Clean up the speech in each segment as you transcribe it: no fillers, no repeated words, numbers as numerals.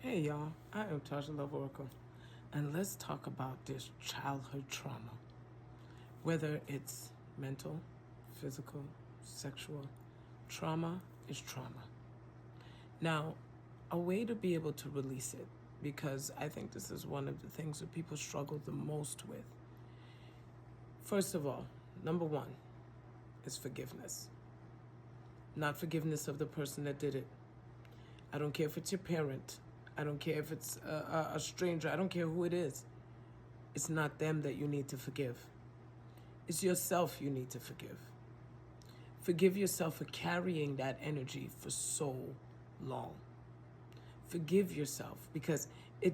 Hey y'all, I am Tasha Love Oracle, and let's talk about this childhood trauma. Whether it's mental, physical, sexual, trauma is trauma. Now, a way to be able to release it, because I think this is one of the things that people struggle the most with. First of all, number one is forgiveness. Not forgiveness of the person that did it. I don't care if it's your parent. I don't care if it's a stranger. I don't care who it is. It's not them that you need to forgive. It's yourself you need to forgive. Forgive yourself for carrying that energy for so long. Forgive yourself because if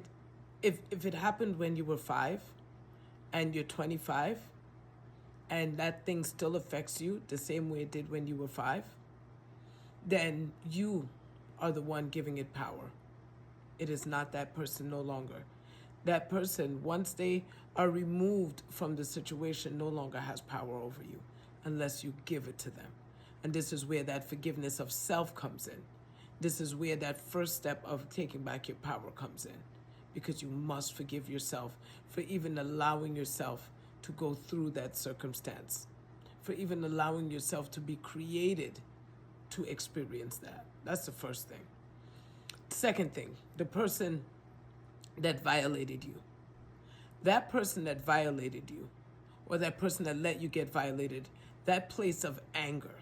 it happened when you were 5 and you're 25 and that thing still affects you the same way it did when you were 5, then you are the one giving it power. It is not that person no longer. That person, once they are removed from the situation, no longer has power over you unless you give it to them. And this is where that forgiveness of self comes in. This is where that first step of taking back your power comes in, because you must forgive yourself for even allowing yourself to go through that circumstance, for even allowing yourself to be created to experience that. That's the first thing. Second thing, the person that violated you. That person that violated you, or that person that let you get violated, that place of anger,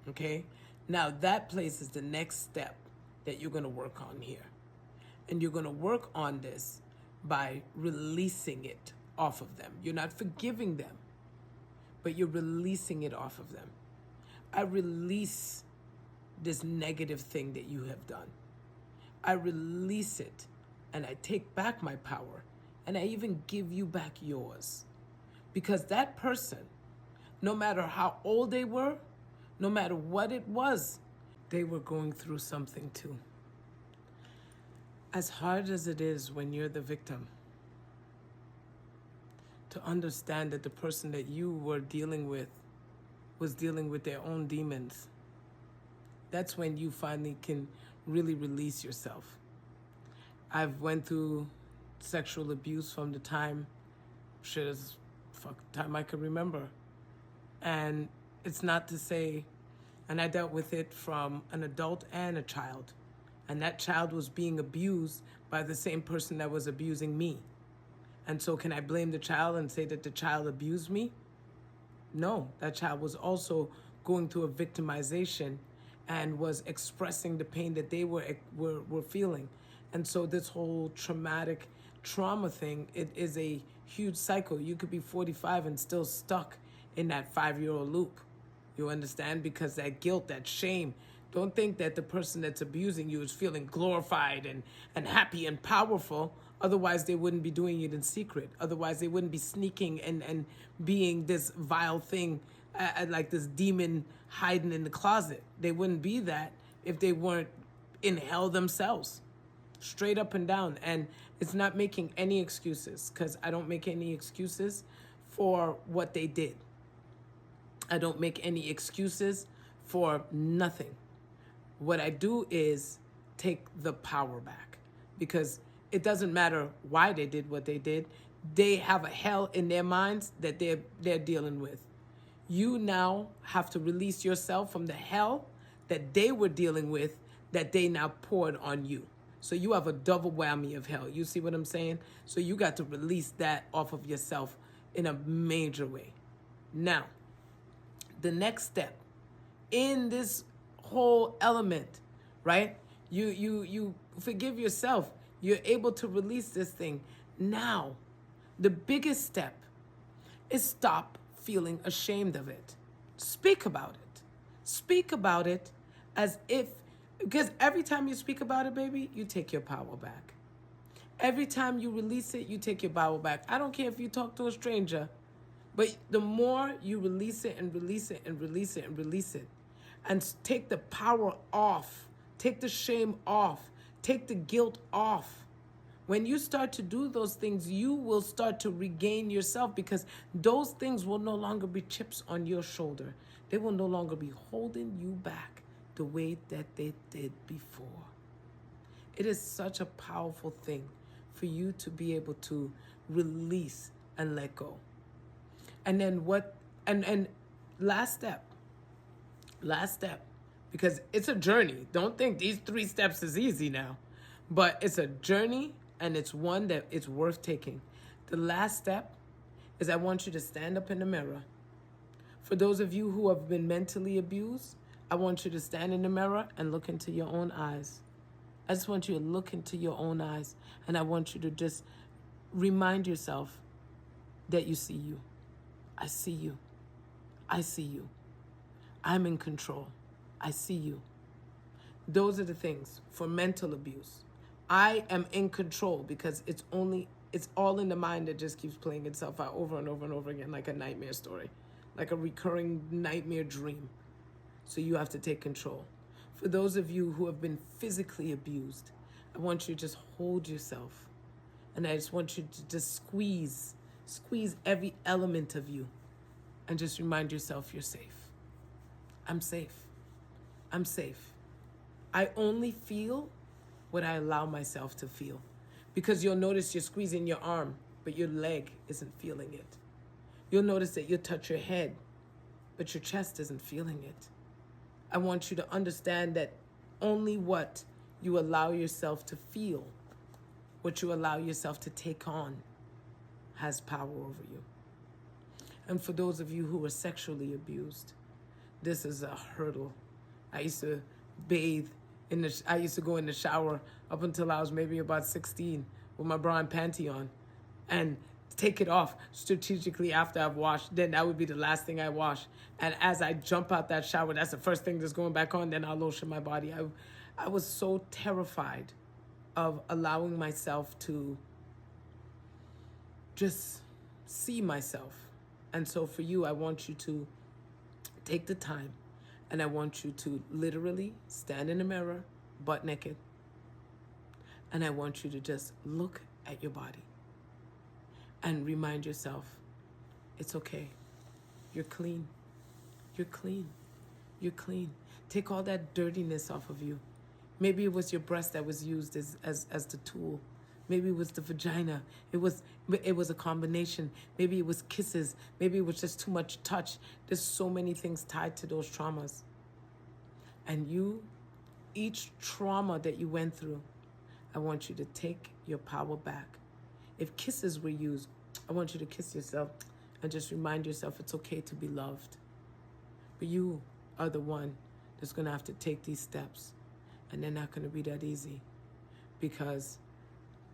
okay? Now that place is the next step that you're gonna work on here. And you're gonna work on this by releasing it off of them. You're not forgiving them, but you're releasing it off of them. I release this negative thing that you have done. I release it and I take back my power and I even give you back yours. Because that person, no matter how old they were, no matter what it was, they were going through something too. As hard as it is when you're the victim, to understand that the person that you were dealing with was dealing with their own demons, that's when you finally can really release yourself. I've went through sexual abuse from the time I can remember. And it's not to say, and I dealt with it from an adult and a child. And that child was being abused by the same person that was abusing me. And so can I blame the child and say that the child abused me? No, that child was also going through a victimization and was expressing the pain that they were feeling. And so this whole trauma thing, it is a huge cycle. You could be 45 and still stuck in that 5-year-old loop. You understand? Because that guilt, that shame, don't think that the person that's abusing you is feeling glorified and happy and powerful. Otherwise, they wouldn't be doing it in secret. Otherwise, they wouldn't be sneaking and being this vile thing, like this demon hiding in the closet. They wouldn't be that if they weren't in hell themselves, straight up and down. And it's not making any excuses, because I don't make any excuses for what they did. I don't make any excuses for nothing. What I do is take the power back, because it doesn't matter why they did what they did. They have a hell in their minds that they're dealing with. You now have to release yourself from the hell that they were dealing with, that they now poured on you. So you have a double whammy of hell. You see what I'm saying? So you got to release that off of yourself in a major way. Now, the next step in this whole element, right? You forgive yourself. You're able to release this thing. Now, the biggest step is stop feeling ashamed of it. Speak about it. Speak about it because every time you speak about it, baby, you take your power back. Every time you release it, you take your power back. I don't care if you talk to a stranger, but the more you release it and release it and release it and release it, and take the power off, take the shame off, take the guilt off. When you start to do those things, you will start to regain yourself, because those things will no longer be chips on your shoulder. They will no longer be holding you back the way that they did before. It is such a powerful thing for you to be able to release and let go. And then and last step, because it's a journey. Don't think these 3 steps is easy now, but it's a journey, and it's one that it's worth taking. The last step is I want you to stand up in the mirror. For those of you who have been mentally abused, I want you to stand in the mirror and look into your own eyes. I just want you to look into your own eyes, and I want you to just remind yourself that you see you. I see you. I see you. I'm in control. I see you. Those are the things for mental abuse. I am in control because it's all in the mind that just keeps playing itself out over and over and over again, like a nightmare story, like a recurring nightmare dream. So you have to take control. For those of you who have been physically abused, I want you to just hold yourself. And I just want you to just squeeze every element of you, and just remind yourself you're safe. I'm safe. I'm safe. I only feel what I allow myself to feel. Because you'll notice you're squeezing your arm, but your leg isn't feeling it. You'll notice that you touch your head, but your chest isn't feeling it. I want you to understand that only what you allow yourself to feel, what you allow yourself to take on, has power over you. And for those of you who were sexually abused, this is a hurdle. I used to I used to go in the shower up until I was maybe about 16 with my bra and panty on, and take it off strategically after I've washed. Then that would be the last thing I wash. And as I jump out that shower, that's the first thing that's going back on. Then I'll lotion my body. I was so terrified of allowing myself to just see myself. And so for you, I want you to take the time, and I want you to literally stand in the mirror, butt naked, and I want you to just look at your body and remind yourself, it's okay. You're clean. You're clean. You're clean. Take all that dirtiness off of you. Maybe it was your breast that was used as the tool. Maybe it was the vagina. It was a combination. Maybe it was kisses. Maybe it was just too much touch. There's so many things tied to those traumas. And each trauma that you went through, I want you to take your power back. If kisses were used, I want you to kiss yourself and just remind yourself it's okay to be loved. But you are the one that's going to have to take these steps. And they're not going to be that easy, because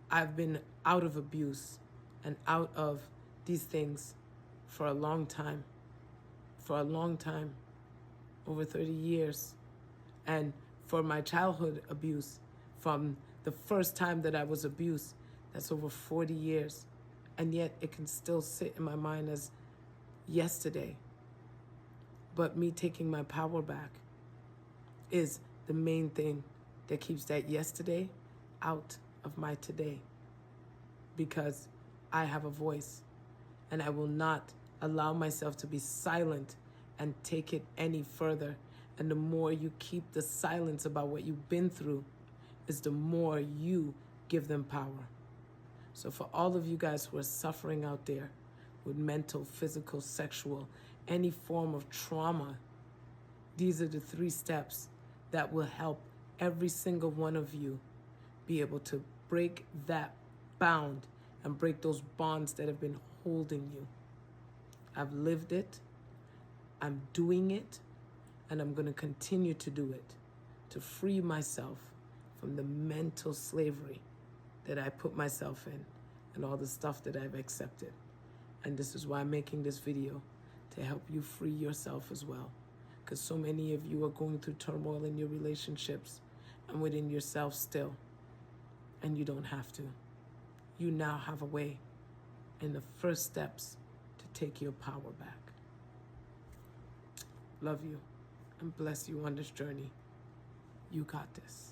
I've been out of abuse and out of these things for a long time. For a long time. Over 30 years. And for my childhood abuse, from the first time that I was abused, that's over 40 years. And yet it can still sit in my mind as yesterday. But me taking my power back is the main thing that keeps that yesterday out of my today. Because I have a voice, and I will not allow myself to be silent and take it any further. And the more you keep the silence about what you've been through, is the more you give them power. So for all of you guys who are suffering out there with mental, physical, sexual, any form of trauma, these are the 3 steps that will help every single one of you be able to break that bound and break those bonds that have been holding you. I've lived it, I'm doing it, and I'm going to continue to do it to free myself from the mental slavery that I put myself in and all the stuff that I've accepted. And this is why I'm making this video, to help you free yourself as well. Because so many of you are going through turmoil in your relationships and within yourself still. And you don't have to. You now have a way and the first steps to take your power back. Love you and bless you on this journey. You got this.